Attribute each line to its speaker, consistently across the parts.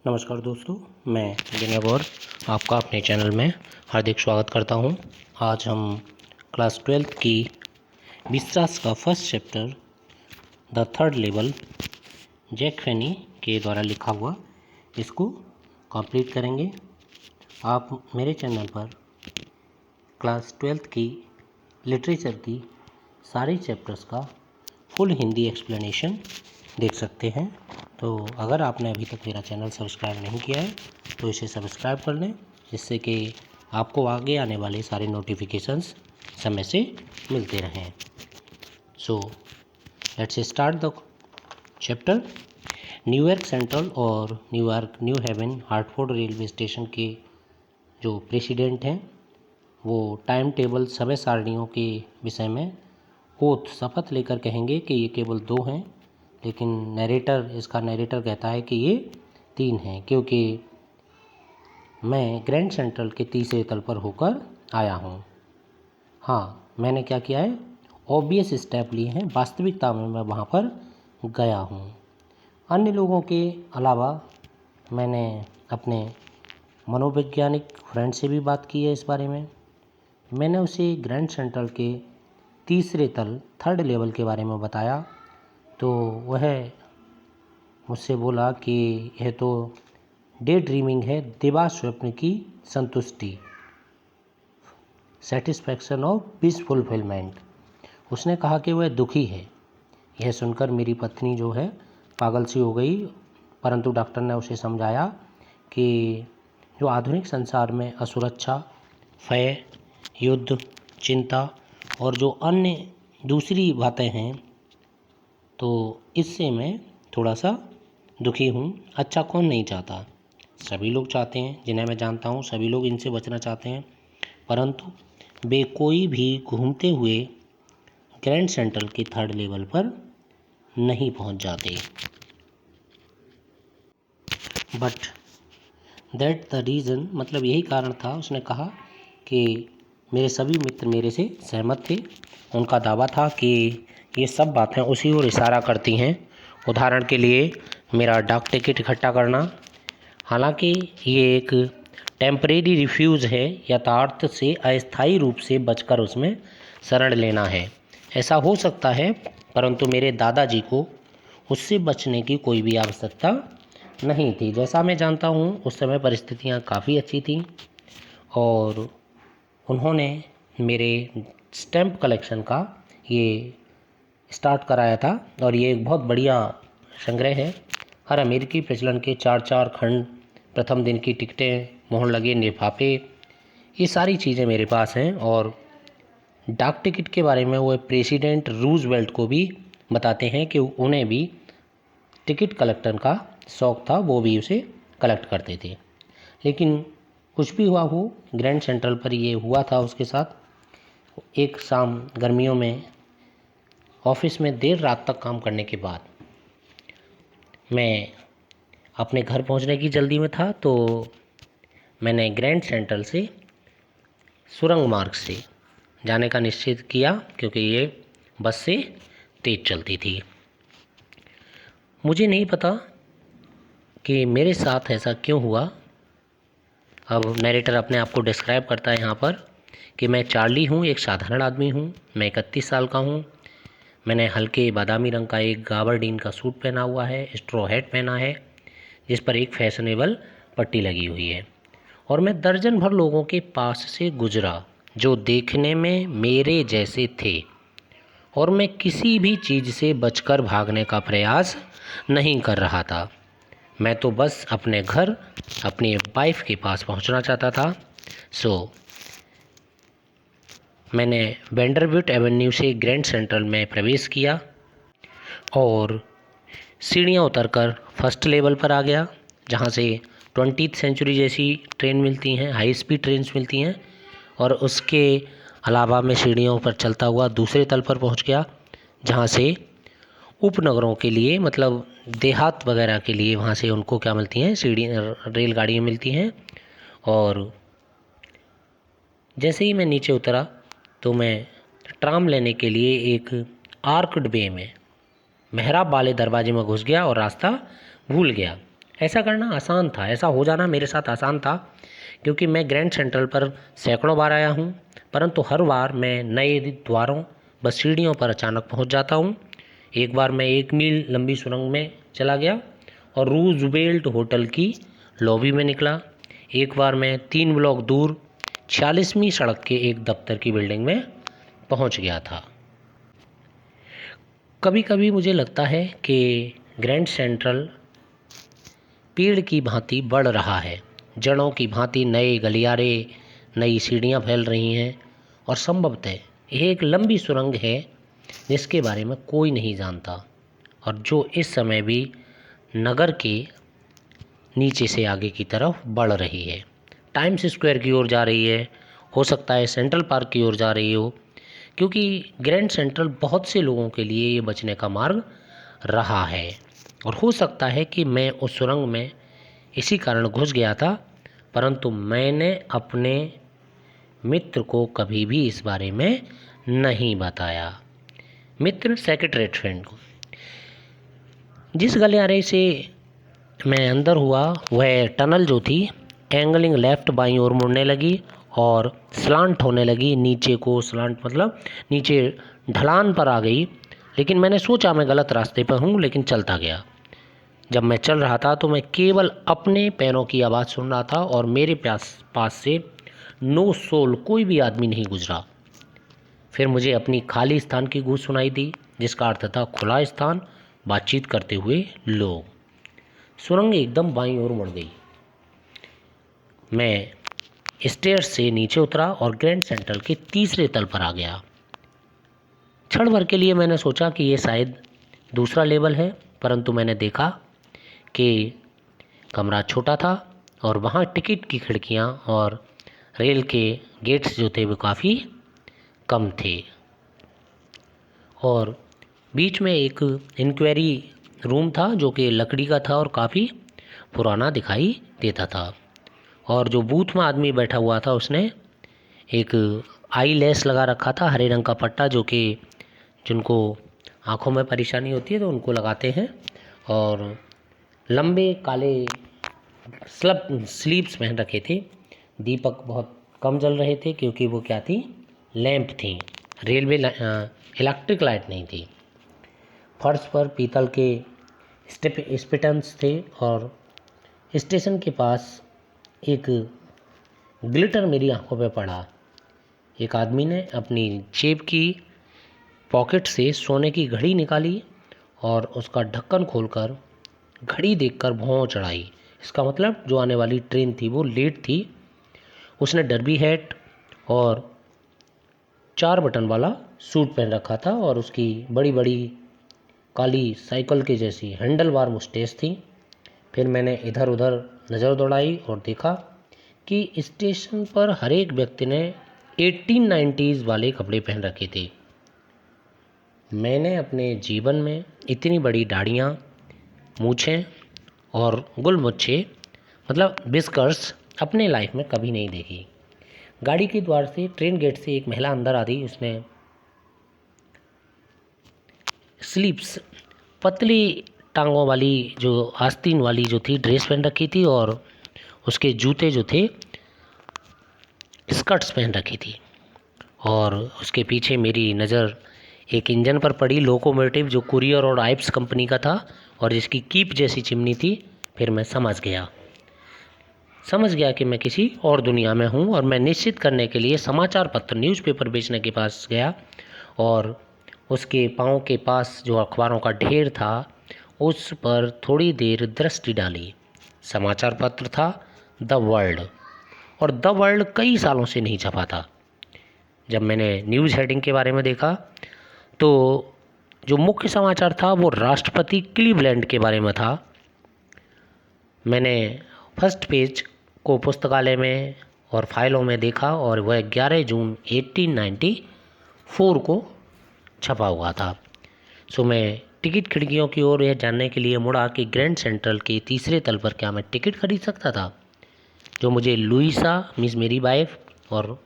Speaker 1: नमस्कार दोस्तों, मैं विनय गौर आपका अपने चैनल में हार्दिक स्वागत करता हूं। आज हम क्लास 12th की विश्वास का first chapter the third level Jack Finney के द्वारा लिखा हुआ इसको कंप्लीट करेंगे। आप मेरे चैनल पर क्लास 12th की लिटरेचर की सारे चैप्टर्स का फुल हिंदी एक्सप्लेनेशन देख सकते हैं। तो अगर आपने अभी तक मेरा चैनल सब्सक्राइब नहीं किया है तो इसे सब्सक्राइब कर लें, जिससे कि आपको आगे आने वाले सारे नोटिफिकेशंस समय से मिलते रहें। So let's start the chapter. New York central और New York New Haven Hartford railway station के जो प्रेसिडेंट हैं वो टाइम टेबल समय सारणियों के विषय में ओथ शपथ लेकर कहेंगे कि ये केवल 2 हैं, लेकिन इसका नैरेटर कहता है कि ये 3 हैं, क्योंकि मैं ग्रैंड सेंट्रल के तीसरे तल पर होकर आया हूँ। हाँ, मैंने क्या किया है, ऑब्वियस स्टेप लिए हैं, वास्तविकता में मैं वहाँ पर गया हूँ। अन्य लोगों के अलावा मैंने अपने मनोवैज्ञानिक फ्रेंड से भी बात की है इस बारे में। मैंने उसे ग्रैंड सेंट्रल के तीसरे तल थर्ड लेवल के बारे में बताया, तो वह मुझसे बोला कि यह तो डे ड्रीमिंग है, दिवा स्वप्न की संतुष्टि, सेटिस्फैक्शन ऑफ विश फुलफिलमेंट। उसने कहा कि वह दुखी है। यह सुनकर मेरी पत्नी जो है पागल सी हो गई, परंतु डॉक्टर ने उसे समझाया कि जो आधुनिक संसार में असुरक्षा, भय, युद्ध, चिंता और जो अन्य दूसरी बातें हैं, तो इससे मैं थोड़ा सा दुखी हूँ। अच्छा कौन नहीं चाहता, सभी लोग चाहते हैं, जिन्हें मैं जानता हूँ सभी लोग इनसे बचना चाहते हैं, परंतु वे कोई भी घूमते हुए ग्रैंड सेंट्रल के थर्ड लेवल पर नहीं पहुँच जाते। बट दैट द रीज़न, मतलब यही कारण था। उसने कहा कि मेरे सभी मित्र मेरे से सहमत थे। उनका दावा था कि ये सब बातें उसी ओर इशारा करती हैं। उदाहरण के लिए मेरा डाक टिकट इकट्ठा करना, हालांकि ये एक टेम्परेरी रिफ्यूज़ है, यथार्थ से अस्थायी रूप से बचकर उसमें शरण लेना है। ऐसा हो सकता है, परंतु मेरे दादाजी को उससे बचने की कोई भी आवश्यकता नहीं थी। जैसा मैं जानता हूँ उस समय परिस्थितियाँ काफ़ी अच्छी थीं और उन्होंने मेरे स्टैम्प कलेक्शन का ये स्टार्ट कराया था, और ये एक बहुत बढ़िया संग्रह है। हर अमेरिकी प्रचलन के 4-4 खंड, प्रथम दिन की टिकटें, मोहर लगे लिफाफे, ये सारी चीज़ें मेरे पास हैं। और डाक टिकट के बारे में वो प्रेसिडेंट रूजवेल्ट को भी बताते हैं कि उन्हें भी टिकट कलेक्टर का शौक़ था, वो भी उसे कलेक्ट करते थे। लेकिन कुछ भी हुआ हो, ग्रैंड सेंट्रल पर ये हुआ था उसके साथ। एक शाम गर्मियों में ऑफिस में देर रात तक काम करने के बाद मैं अपने घर पहुंचने की जल्दी में था, तो मैंने ग्रैंड सेंट्रल से सुरंग मार्ग से जाने का निश्चित किया, क्योंकि ये बस से तेज़ चलती थी। मुझे नहीं पता कि मेरे साथ ऐसा क्यों हुआ। अब नरेटर अपने आप को डिस्क्राइब करता है यहाँ पर कि मैं चार्ली हूँ, एक साधारण आदमी हूँ, मैं 31 साल का हूँ। मैंने हल्के बादामी रंग का एक गाबरडीन का सूट पहना हुआ है, स्ट्रॉ हैट पहना है जिस पर एक फैशनेबल पट्टी लगी हुई है, और मैं दर्जन भर लोगों के पास से गुजरा जो देखने में मेरे जैसे थे, और मैं किसी भी चीज़ से बचकर भागने का प्रयास नहीं कर रहा था। मैं तो बस अपने घर, अपनी वाइफ के पास पहुंचना चाहता था। मैंने वेंडरबिल्ट एवेन्यू से ग्रैंड सेंट्रल में प्रवेश किया और सीढ़ियाँ उतरकर फर्स्ट लेवल पर आ गया, जहाँ से 20th सेंचुरी जैसी ट्रेन मिलती हैं, हाई स्पीड ट्रेन्स मिलती हैं। और उसके अलावा मैं सीढ़ियों पर चलता हुआ दूसरे तल पर पहुँच गया, जहाँ से उपनगरों के लिए, मतलब देहात वगैरह के लिए, वहाँ से उनको क्या मिलती हैं, रेलगाड़ियाँ मिलती हैं। और जैसे ही मैं नीचे उतरा तो मैं ट्राम लेने के लिए एक आर्क्ड वे में मेहराब वाले दरवाजे में घुस गया और रास्ता भूल गया। ऐसा करना आसान था, ऐसा हो जाना मेरे साथ आसान था, क्योंकि मैं ग्रैंड सेंट्रल पर सैकड़ों बार आया हूँ, परंतु हर बार मैं नए द्वारों बस सीढ़ियों पर अचानक पहुँच जाता हूँ। एक बार मैं 1 मील लंबी सुरंग में चला गया और रूजवेल्ट होटल की लॉबी में निकला। एक बार मैं 3 ब्लॉक दूर 46वीं सड़क के एक दफ्तर की बिल्डिंग में पहुंच गया था। कभी कभी मुझे लगता है कि ग्रैंड सेंट्रल पेड़ की भांति बढ़ रहा है, जड़ों की भांति नए गलियारे, नई सीढ़ियां फैल रही हैं, और संभवतः यह एक लंबी सुरंग है जिसके बारे में कोई नहीं जानता, और जो इस समय भी नगर के नीचे से आगे की तरफ बढ़ रही है। टाइम्स स्क्वायर की ओर जा रही है, हो सकता है सेंट्रल पार्क की ओर जा रही हो, क्योंकि ग्रैंड सेंट्रल बहुत से लोगों के लिए ये बचने का मार्ग रहा है। और हो सकता है कि मैं उस सुरंग में इसी कारण घुस गया था, परंतु मैंने अपने मित्र को कभी भी इस बारे में नहीं बताया। मित्र सेक्रेटरीट फ्रेंड को। जिस गलियारे से मैं अंदर हुआ वह टनल जो थी एंगलिंग लेफ्ट बाईं ओर मुड़ने लगी और स्लांट होने लगी नीचे को। स्लांट मतलब नीचे ढलान पर आ गई, लेकिन मैंने सोचा मैं गलत रास्ते पर हूँ, लेकिन चलता गया। जब मैं चल रहा था तो मैं केवल अपने पैरों की आवाज़ सुन रहा था और मेरे पास से नो सोल कोई भी आदमी नहीं गुजरा। फिर मुझे अपनी खाली स्थान की गूंज सुनाई दी, जिसका अर्थ था खुला स्थान, बातचीत करते हुए लोग। सुरंग एकदम बाईं ओर मुड़ गई। मैं स्टेयर्स से नीचे उतरा और ग्रैंड सेंट्रल के तीसरे तल पर आ गया। क्षण भर के लिए मैंने सोचा कि ये शायद दूसरा लेवल है, परंतु मैंने देखा कि कमरा छोटा था और वहाँ टिकट की खिड़कियाँ और रेल के गेट्स जो थे वो काफ़ी कम थे, और बीच में एक इंक्वायरी रूम था जो कि लकड़ी का था और काफ़ी पुराना दिखाई देता था। और जो बूथ में आदमी बैठा हुआ था उसने एक आई लेस लगा रखा था, हरे रंग का पट्टा, जो कि जिनको आँखों में परेशानी होती है तो उनको लगाते हैं, और लंबे काले स्लीव्स पहन रखे थे। दीपक बहुत कम जल रहे थे क्योंकि वो क्या थी, लैंप थी, रेलवे इलेक्ट्रिक लाइट नहीं थी। फर्श पर पीतल के स्पिटन्स थे और स्टेशन के पास एक ग्लिटर मेरी आंखों पे पड़ा। एक आदमी ने अपनी जेब की पॉकेट से सोने की घड़ी निकाली और उसका ढक्कन खोलकर घड़ी देखकर भौं चढ़ाई। इसका मतलब जो आने वाली ट्रेन थी वो लेट थी। उसने डर्बी हैट और 4 बटन वाला सूट पहन रखा था और उसकी बड़ी बड़ी काली साइकिल के जैसी हैंडलबार मुस्टेच थी। फिर मैंने इधर उधर नज़र दौड़ाई और देखा कि स्टेशन पर हर एक व्यक्ति ने 1890s वाले कपड़े पहन रखे थे। मैंने अपने जीवन में इतनी बड़ी दाढ़ियाँ, मूछें और गुलमुच्छे मतलब बिस्कर्स अपने लाइफ में कभी नहीं देखी। गाड़ी के द्वार से, ट्रेन गेट से एक महिला अंदर आ दी। उसने स्लीव्स, पतली टांगों वाली जो आस्तीन वाली जो थी ड्रेस पहन रखी थी, और उसके जूते जो थे स्कर्ट्स पहन रखी थी। और उसके पीछे मेरी नज़र एक इंजन पर पड़ी, लोकोमोटिव, जो कुरियर और आइप्स कंपनी का था और जिसकी कीप जैसी चिमनी थी। फिर मैं समझ गया कि मैं किसी और दुनिया में हूँ, और मैं निश्चित करने के लिए समाचार पत्र, न्यूज़पेपर बेचने के पास गया और उसके पाँव के पास जो अखबारों का ढेर था उस पर थोड़ी देर दृष्टि डाली। समाचार पत्र था द वर्ल्ड, और द वर्ल्ड कई सालों से नहीं छपा था। जब मैंने न्यूज़ हेडिंग के बारे में देखा तो जो मुख्य समाचार था वो राष्ट्रपति क्लीवलैंड के बारे में था। मैंने फर्स्ट पेज को पुस्तकालय में और फाइलों में देखा और वह 11 जून 1894 को छपा हुआ था। सो मैं टिकट खिड़कियों की ओर यह जानने के लिए मुड़ा कि ग्रैंड सेंट्रल के तीसरे तल पर क्या मैं टिकट खरीद सकता था, जो मुझे लुइसा, मिस मेरी वाइफ, और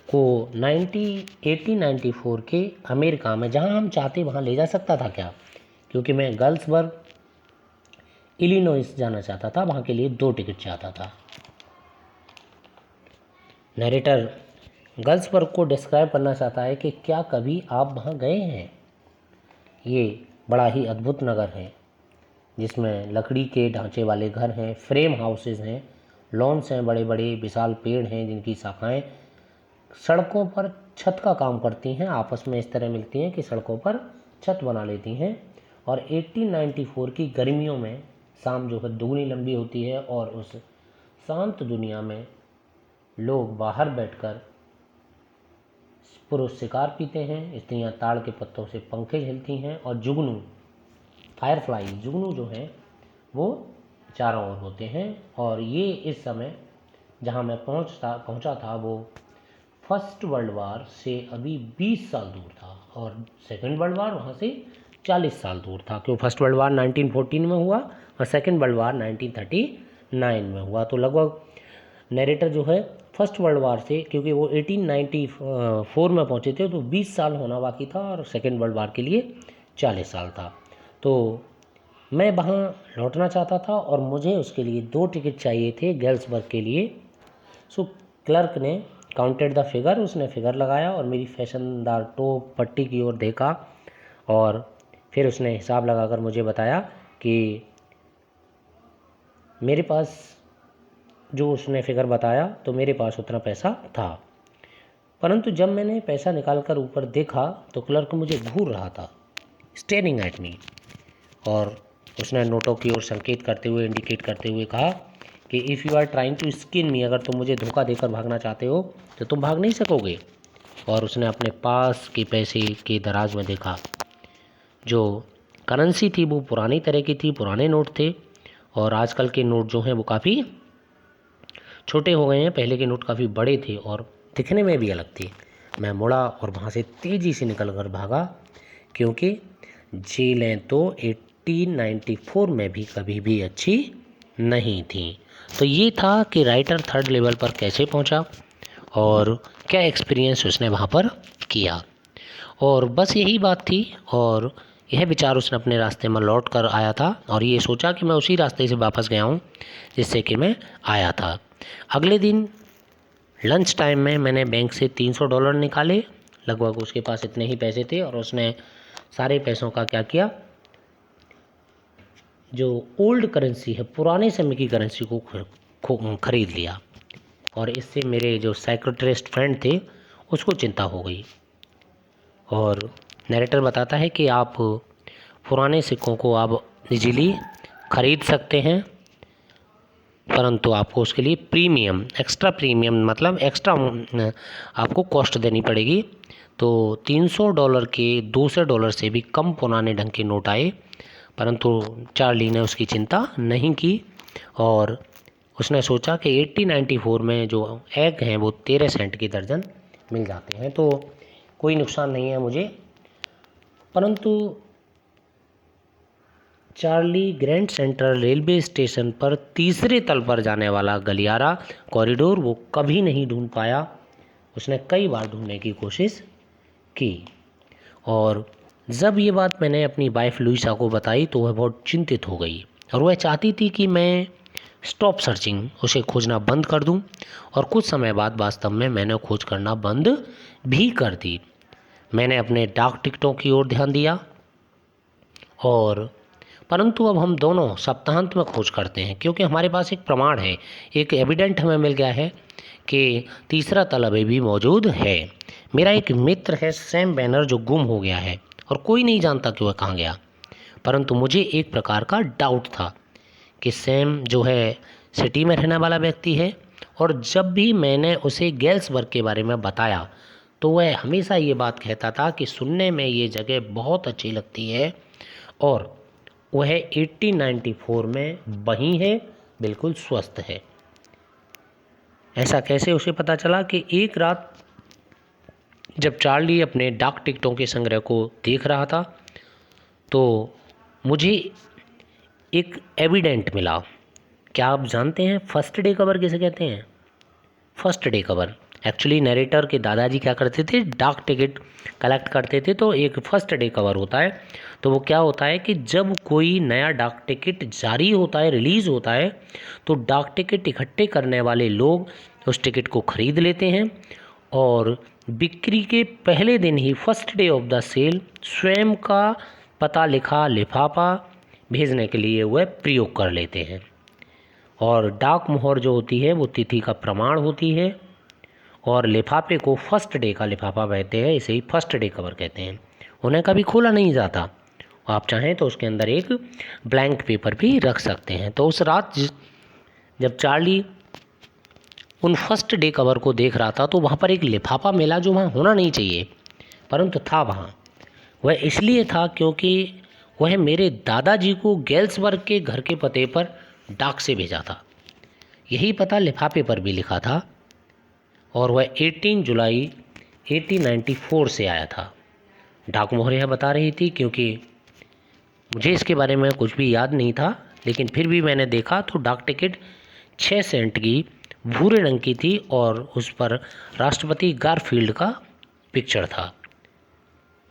Speaker 1: को 1894 के अमेरिका में जहां हम चाहते वहां ले जा सकता था क्या, क्योंकि मैं गर्ल्सबर्ग इलिनॉइस जाना चाहता था, वहाँ के लिए 2 टिकट चाहता था। नरेटर गर्ल्सबर्ग को डिस्क्राइब करना चाहता है कि क्या कभी आप वहाँ गए हैं। ये बड़ा ही अद्भुत नगर है जिसमें लकड़ी के ढांचे वाले घर हैं, फ्रेम हाउसेज हैं, लॉन्स हैं, बड़े बड़े विशाल पेड़ हैं जिनकी शाखाएं सड़कों पर छत का काम करती हैं, आपस में इस तरह मिलती हैं कि सड़कों पर छत बना लेती हैं। और 1894 की गर्मियों में शाम जो है दुगनी लंबी होती है और उस शांत दुनिया में लोग बाहर बैठकर पुरुष शिकार पीते हैं, स्त्रियां ताड़ के पत्तों से पंखे झेलती हैं और जुगनू फायरफ्लाई जुगनू जो हैं वो चारों ओर होते हैं। और ये इस समय जहाँ मैं पहुँचा था वो फर्स्ट वर्ल्ड वार से अभी 20 साल दूर था और सेकेंड वर्ल्ड वार वहाँ से 40 साल दूर था, क्योंकि फर्स्ट वर्ल्ड वार 1914 में हुआ और सेकेंड वर्ल्ड वार 1939 में हुआ। तो लगभग नरेटर जो है फर्स्ट वर्ल्ड वार से, क्योंकि वो 1894 में पहुँचे थे तो 20 साल होना बाकी था और सेकेंड वर्ल्ड वार के लिए 40 साल था। तो मैं वहाँ लौटना चाहता था और मुझे उसके लिए 2 टिकट चाहिए थे गर्ल्सबर्ग के लिए। सो क्लर्क ने काउंटेड द फिगर, उसने फिगर लगाया और मेरी फैशनदार टोप पट्टी की ओर देखा और फिर उसने हिसाब लगाकर मुझे बताया कि मेरे पास जो उसने फिगर बताया तो मेरे पास उतना पैसा था। परंतु जब मैंने पैसा निकालकर ऊपर देखा तो क्लर्क मुझे घूर रहा था, स्टेरिंग एट मी, और उसने नोटों की ओर संकेत करते हुए, इंडिकेट करते हुए कहा कि if you are trying to skin me, अगर तुम मुझे धोखा देकर भागना चाहते हो तो तुम भाग नहीं सकोगे। और उसने अपने पास के पैसे के दराज में देखा। जो करेंसी थी वो पुरानी तरह की थी, पुराने नोट थे और आजकल के नोट जो हैं वो काफ़ी छोटे हो गए हैं, पहले के नोट काफ़ी बड़े थे और दिखने में भी अलग थे। मैं मुड़ा और वहाँ से तेज़ी से निकल कर भागा, क्योंकि जेलें तो 1894 में भी कभी भी अच्छी नहीं थी। तो ये था कि राइटर थर्ड लेवल पर कैसे पहुंचा और क्या एक्सपीरियंस उसने वहाँ पर किया, और बस यही बात थी। और यह विचार उसने अपने रास्ते में लौट कर आया था और ये सोचा कि मैं उसी रास्ते से वापस गया हूँ जिससे कि मैं आया था। अगले दिन लंच टाइम में मैंने बैंक से $300 निकाले, लगभग उसके पास इतने ही पैसे थे, और उसने सारे पैसों का क्या किया, जो ओल्ड करेंसी है, पुराने समय की करेंसी को खरीद लिया। और इससे मेरे जो साइकोट्रिस्ट फ्रेंड थे उसको चिंता हो गई। और नरेटर बताता है कि आप पुराने सिक्कों को आप इजीली खरीद सकते हैं, परंतु आपको उसके लिए प्रीमियम, एक्स्ट्रा प्रीमियम मतलब एक्स्ट्रा आपको कॉस्ट देनी पड़ेगी। तो $300 के $200 से भी कम पुराने ढंग के नोट आए, परंतु चार्ली ने उसकी चिंता नहीं की और उसने सोचा कि 1894 में जो एग हैं वो 13 सेंट की दर्जन मिल जाते हैं, तो कोई नुकसान नहीं है मुझे। परंतु Charlie grand central railway station पर तीसरे तल पर जाने वाला गलियारा कॉरिडोर वो कभी नहीं ढूंढ पाया। उसने कई बार ढूंढने की कोशिश की और जब ये बात मैंने अपनी वाइफ लुइसा को बताई तो वह बहुत चिंतित हो गई और वह चाहती थी कि मैं स्टॉप सर्चिंग, उसे खोजना बंद कर दूं। और कुछ समय बाद वास्तव में मैंने खोज करना बंद भी कर दी। मैंने अपने डाक टिकटों की ओर ध्यान दिया और परंतु अब हम दोनों सप्ताहांत में खोज करते हैं, क्योंकि हमारे पास एक प्रमाण है, एक एविडेंट हमें मिल गया है कि तीसरा तल अभी भी मौजूद है। मेरा एक मित्र है सैम बैनर जो गुम हो गया है और कोई नहीं जानता कि वह कहाँ गया, परंतु मुझे एक प्रकार का डाउट था कि सैम जो है सिटी में रहने वाला व्यक्ति है और जब भी मैंने उसे गेल्सबर्ग के बारे में बताया तो वह हमेशा ये बात कहता था कि सुनने में ये जगह बहुत अच्छी लगती है और वह 1894 में वहीं है, बिल्कुल स्वस्थ है। ऐसा कैसे उसे पता चला कि एक रात जब चार्ली अपने डाक टिकटों के संग्रह को देख रहा था तो मुझे एक एविडेंट मिला। क्या आप जानते हैं फर्स्ट डे कवर किसे कहते हैं? First day cover actually narrator के दादाजी क्या करते थे, डाक टिकट कलेक्ट करते थे। तो एक फर्स्ट डे कवर होता है, तो वो क्या होता है कि जब कोई नया डाक टिकट जारी होता है, रिलीज़ होता है, तो डाक टिकट इकट्ठे करने वाले लोग उस टिकट को ख़रीद लेते हैं और बिक्री के पहले दिन ही first day of the sale स्वयं का पता लिखा लिफाफा भेजने के लिए वह प्रयोग कर लेते हैं। और डाक मोहर जो होती है वो तिथि का प्रमाण होती है और लिफाफे को फर्स्ट डे का लिफाफा कहते हैं, इसे ही फर्स्ट डे कवर कहते हैं। उन्हें कभी खोला नहीं जाता, आप चाहें तो उसके अंदर एक ब्लैंक पेपर भी रख सकते हैं। तो उस रात जब चार्ली उन फर्स्ट डे कवर को देख रहा था तो वहाँ पर एक लिफाफा मिला जो वहाँ होना नहीं चाहिए, परंतु था वहाँ। वह इसलिए था क्योंकि वह मेरे दादाजी को गैल्सबर्ग के घर के पते पर डाक से भेजा था। यही पता लिफाफे पर भी लिखा था और वह 18 जुलाई 1894 से आया था। डाक मोहर यह बता रही थी, क्योंकि मुझे इसके बारे में कुछ भी याद नहीं था, लेकिन फिर भी मैंने देखा तो डाक टिकट 6 सेंट की भूरे रंग की थी और उस पर राष्ट्रपति गारफील्ड का पिक्चर था।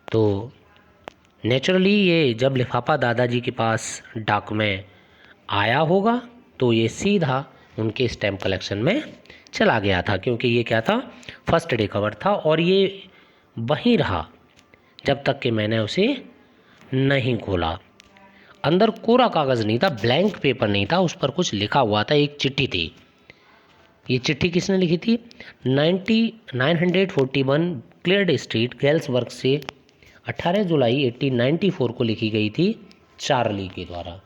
Speaker 1: तो नेचुरली ये जब लिफाफा दादाजी के पास डाक में आया होगा तो ये सीधा उनके स्टैम्प कलेक्शन में चला गया था, क्योंकि ये क्या था, फर्स्ट डे कवर था और ये वहीं रहा जब तक कि मैंने उसे नहीं खोला। अंदर कोरा कागज़ नहीं था, ब्लैंक पेपर नहीं था, उस पर कुछ लिखा हुआ था, एक चिट्ठी थी। ये चिट्ठी किसने लिखी थी? 941 क्लेयर्ड स्ट्रीट गैल्सबर्ग से 18 जुलाई 1894 को लिखी गई थी चार्ली के द्वारा,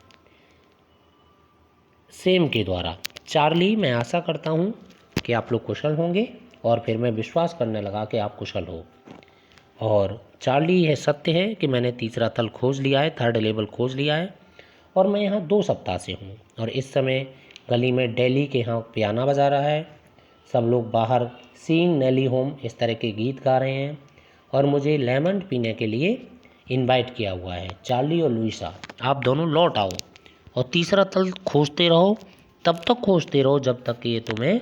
Speaker 1: सेम के द्वारा। चार्ली, मैं आशा करता हूँ कि आप लोग कुशल होंगे और फिर मैं विश्वास करने लगा कि आप कुशल हो। और चार्ली, यह सत्य है कि मैंने तीसरा तल खोज लिया है, थर्ड लेवल खोज लिया है और मैं यहाँ 2 सप्ताह से हूँ और इस समय गली में डेली के यहाँ पियाना बजा रहा है, सब लोग बाहर सीइंग नेली होम इस तरह के गीत गा रहे हैं और मुझे लेमन पीने के लिए इनवाइट किया हुआ है। चार्ली और लुइसा, आप दोनों लौट आओ और तीसरा तल खोजते रहो, तब तक खोजते रहो जब तक कि ये तुम्हें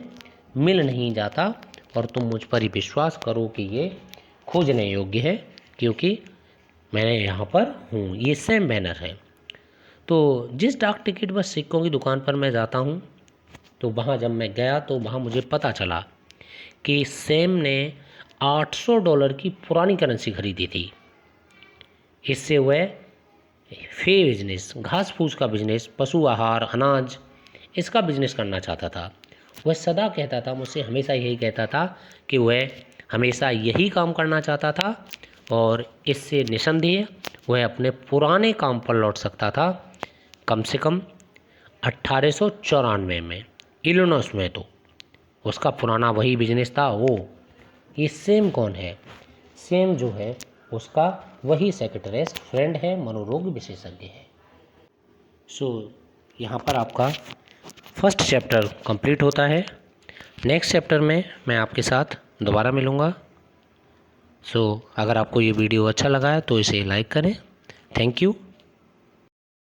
Speaker 1: मिल नहीं जाता और तुम मुझ पर ही विश्वास करो कि ये खोजने योग्य है, क्योंकि मैं यहाँ पर हूँ। ये सेम बैनर है। तो जिस डाक टिकट व सिक्कों की दुकान पर मैं जाता हूँ, तो वहाँ जब मैं गया तो वहाँ मुझे पता चला कि सैम ने $800 की पुरानी करेंसी खरीदी थी। इससे वह फे बिजनेस, घास फूस का बिजनेस, पशु आहार, अनाज, इसका बिजनेस करना चाहता था। वह सदा कहता था, मुझसे हमेशा यही कहता था कि वह हमेशा यही काम करना चाहता था और इससे निसंदेह वह अपने पुराने काम पर लौट सकता था, कम से कम 1894 में इलिनॉइस में। तो उसका पुराना वही बिजनेस था। ये सेम कौन है? सेम जो है उसका वही सेक्रेटरीज फ्रेंड है, मनोरोग विशेषज्ञ है। यहाँ पर आपका फर्स्ट चैप्टर कंप्लीट होता है। नेक्स्ट चैप्टर में मैं आपके साथ दोबारा मिलूँगा। अगर आपको ये वीडियो अच्छा लगा है तो इसे लाइक करें। Thank you.